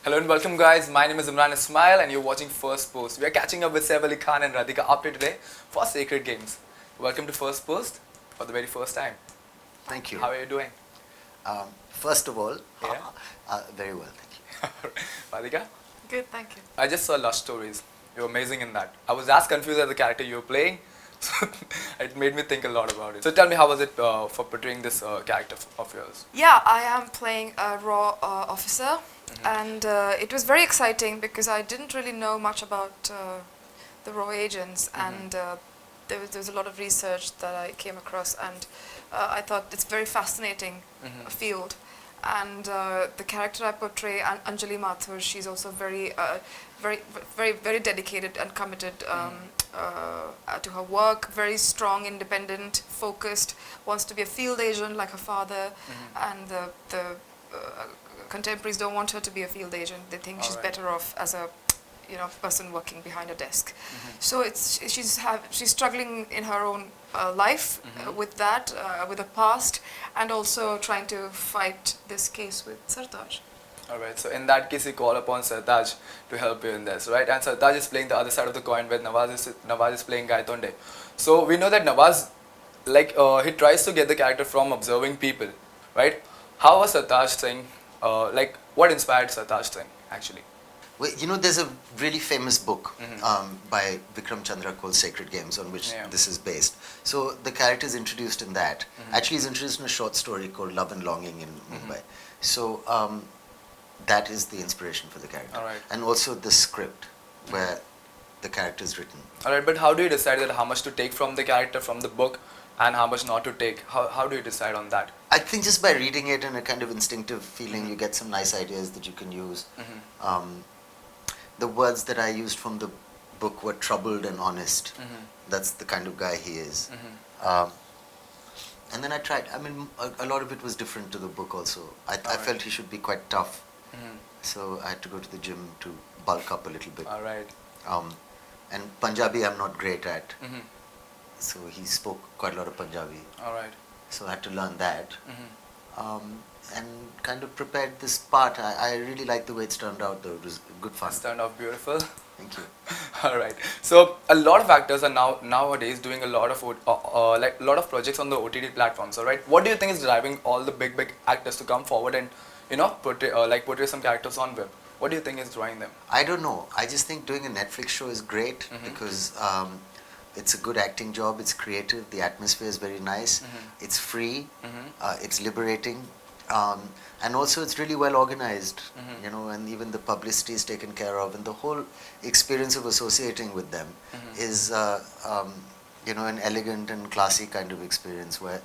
Hello and welcome guys, my name is Imran Ismail and you're watching First Post. We are catching up with Saif Ali Khan and Radhika Apte today for Sacred Games. Welcome to First Post for the very first time. Thank you. How are you doing? First of all, Yeah. very well, thank you. Radhika? Good, thank you. I just saw Lush Stories. You're amazing in that. I was as confused as the character you were playing, so it made me think a lot about it. So tell me, how was it for portraying this character of yours? Yeah, I am playing a raw officer, and it was very exciting because I didn't really know much about the raw agents, and there was a lot of research that I came across, and I thought it's very fascinating field. And the character I portray, Anjali Mathur, she's also very dedicated and committed to her work. Very strong, independent, focused. Wants to be a field agent like her father, and the contemporaries don't want her to be a field agent. They think she's better off as a person working behind a desk. So she's struggling in her own life with that, with the past, and also trying to fight this case with Sartaj. Alright, so in that case you call upon Sartaj to help you in this, right? And Sartaj is playing the other side of the coin where Nawaz is playing Gaitonde. So we know that Nawaz, he tries to get the character from observing people, right? How was Sartaj Singh, what inspired Sartaj Singh actually? Well, there's a really famous book by Vikram Chandra called Sacred Games, on which this is based. So the character is introduced in that. Actually, he's introduced in a short story called Love and Longing in Mumbai. So that is the inspiration for the character. Alright. And also the script where the character is written. Alright, but how do you decide that how much to take from the character from the book and how much not to take? How do you decide on that? I think just by reading it and a kind of instinctive feeling, you get some nice ideas that you can use. The words that I used from the book were troubled and honest. That's the kind of guy he is. And then I tried, a lot of it was different to the book also. I felt he should be quite tough. So I had to go to the gym to bulk up a little bit. Alright. And Punjabi I'm not great at. So he spoke quite a lot of Punjabi. Alright. So I had to learn that. And kind of prepared this part. I really like the way it's turned out though. It was good fun. It's turned out beautiful. Thank you. Alright. So a lot of actors are nowadays doing a lot of projects on the OTT platforms. Alright. What do you think is driving all the big actors to come forward and portray some characters on web? What do you think is drawing them? I don't know. I just think doing a Netflix show is great because it's a good acting job. It's creative. The atmosphere is very nice. It's free. It's liberating. And also it's really well organized, and even the publicity is taken care of, and the whole experience of associating with them is, an elegant and classy kind of experience where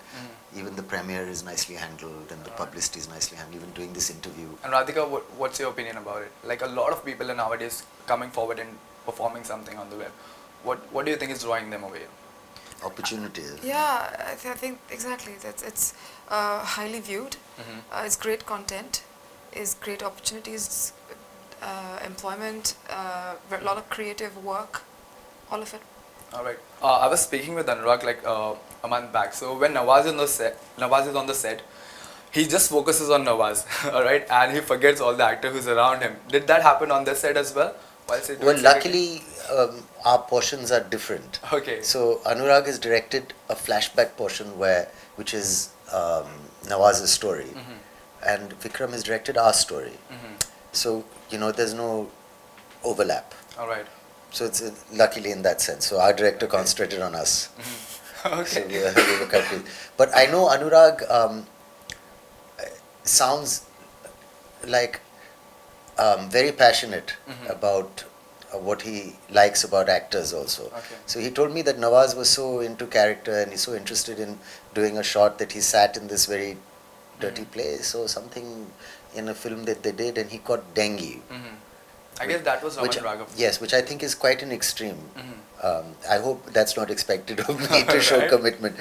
even the premiere is nicely handled and the publicity is nicely handled, even doing this interview. And Radhika, what's your opinion about it? Like a lot of people are nowadays coming forward and performing something on the web. What do you think is drawing them away? Opportunities. Yeah, I think exactly. It's highly viewed. It's great content. It's great opportunities, employment, a lot of creative work, all of it. All right. I was speaking with Anurag a month back. So when Nawaz is on the set, he just focuses on Nawaz, all right, and he forgets all the actor who's around him. Did that happen on this set as well? Well, luckily, our portions are different. Okay. So Anurag has directed a flashback portion which is Nawaz's story, and Vikram has directed our story. So there's no overlap. All right. So it's luckily in that sense. So our director concentrated on us. Okay. So we were quite. But I know Anurag sounds like very passionate about what he likes about actors also. Okay. So he told me that Nawaz was so into character and he's so interested in doing a shot that he sat in this very dirty place or something in a film that they did, and he caught dengue. I guess that was Raman Raghav. Yes, which I think is quite an extreme. I hope that's not expected of me to show commitment.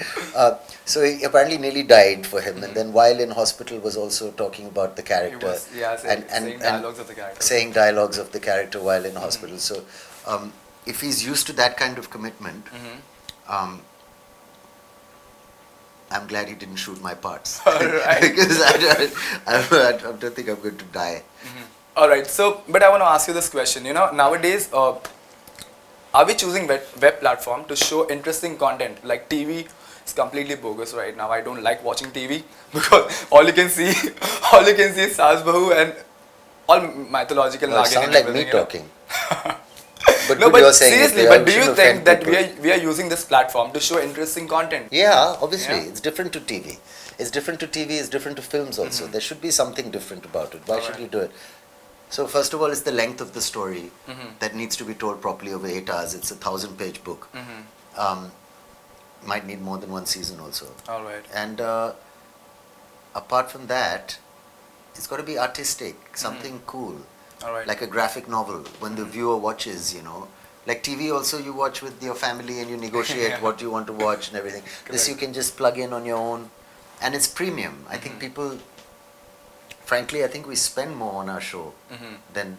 So he apparently nearly died for him, and then while in hospital was also talking about the character. He was, saying dialogues of the character. Saying dialogues of the character while in hospital. So if he's used to that kind of commitment, I'm glad he didn't shoot my parts. Right. Because I don't think I'm going to die. All right. So, but I want to ask you this question. You know, nowadays, are we choosing web platform to show interesting content? Like TV is completely bogus right now. I don't like watching TV because all you can see, all you can see is Saas Bahu and all mythological Well, Nagin sound and like everything, me you know. talking. But No, good, but you're saying it, seriously, I but do you shouldn't think offend that people. we are using this platform to show interesting content? Yeah, obviously, Yeah. it's different to TV. It's different to TV. It's different to films also. There should be something different about it. Why should Alright. you do it? So first of all, it's the length of the story Mhm. that needs to be told properly over 8 hours. It's a 1,000-page book. Mhm. Might need more than one season also. All right. And apart from that, it's got to be artistic, something cool, All right. like a graphic novel. When the viewer watches, you know, like TV also, you watch with your family and you negotiate Yeah. what you want to watch and everything. This you can just plug in on your own, and it's premium. I think people, frankly, I think we spend more on our show Mhm. than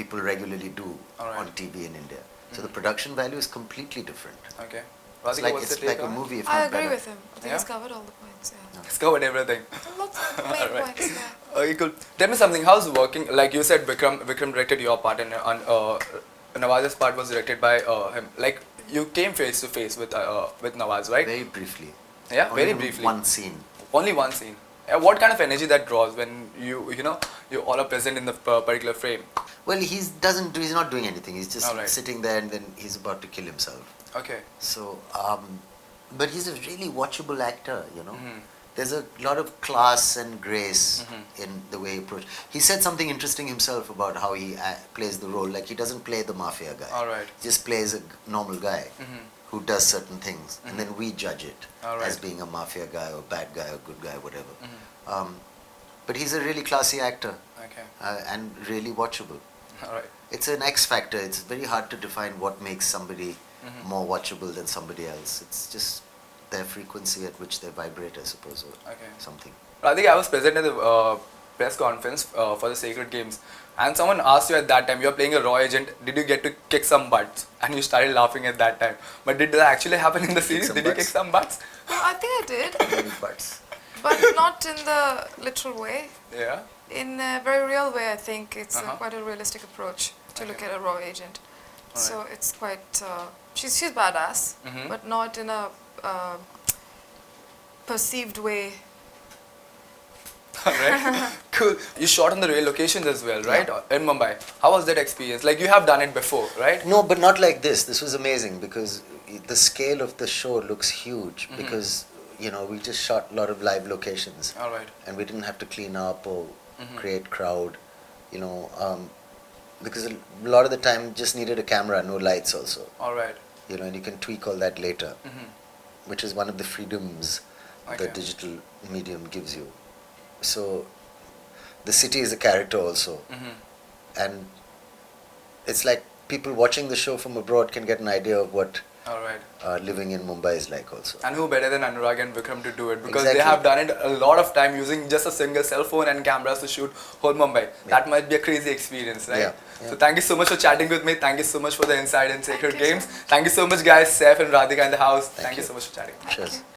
people regularly do Alright. on TV in India. So the production value is completely different. Okay. It's Radhika, like what's it's your like take a on it? movie, if I not agree better. with him. I think he's Yeah? covered all the points. Yeah. It's covered everything. Lots of main Alright. points. Yeah. Okay, cool. Tell me something. How's working? Like you said, Vikram directed your part, and Nawaz's part was directed by him. Like you came face to face with Nawaz, right? Very briefly. Yeah, Only very briefly. One scene. Only one scene. What kind of energy that draws when you all are present in the particular frame? Well, he's not doing anything. He's just Alright. sitting there, and then he's about to kill himself. Okay. So, but he's a really watchable actor, you know. Mhm. There's a lot of class and grace Mhm. in the way he approaches. He said something interesting himself about how he plays the role. Like, he doesn't play the mafia guy. All right. He just plays a normal guy Mhm. who does certain things, and then we judge it Alright. as being a mafia guy or bad guy or good guy, whatever. Mhm. But he's a really classy actor Okay. and really watchable. All right. It's an X factor. It's very hard to define what makes somebody Mhm. more watchable than somebody else. It's just their frequency at which they vibrate, I suppose, or Okay. something. Radhika, I was present at the press conference for the Sacred Games, and someone asked you at that time, you're playing a raw agent, did you get to kick some butts? And you started laughing at that time. But did that actually happen in the series? some Did you butts? kick some butts? I think I did, Many parts. but not in the literal way. Yeah. In a very real way, I think it's Uh-huh. quite a realistic approach to look Okay. at a raw agent. Alright. So it's quite she's badass, Mhm. but not in a perceived way. Right. Cool. You shot on the real locations as well, right? In Mumbai. How was that experience? Like you have done it before, right? No, but not like this. This was amazing because the scale of the show looks huge because, you know, we just shot a lot of live locations All right. and we didn't have to clean up or Mhm. create crowd, you know, because a lot of the time just needed a camera, no lights also, All right. you know, and you can tweak all that later, Mhm. which is one of the freedoms the Okay. digital medium gives you. So the city is a character also, Mhm. and it's like people watching the show from abroad can get an idea of what All right. living in Mumbai is like also. And who better than Anurag and Vikram to do it? Because Exactly. they have done it a lot of time using just a single cell phone and cameras to shoot whole Mumbai. That might be a crazy experience, right? Yeah, So yeah. thank you so much for chatting with me. Thank you so much for the insight in Sacred you so Games. much. Thank you so much, guys. Seth and Radhika in the house. Thank you you. so much for chatting. Cheers.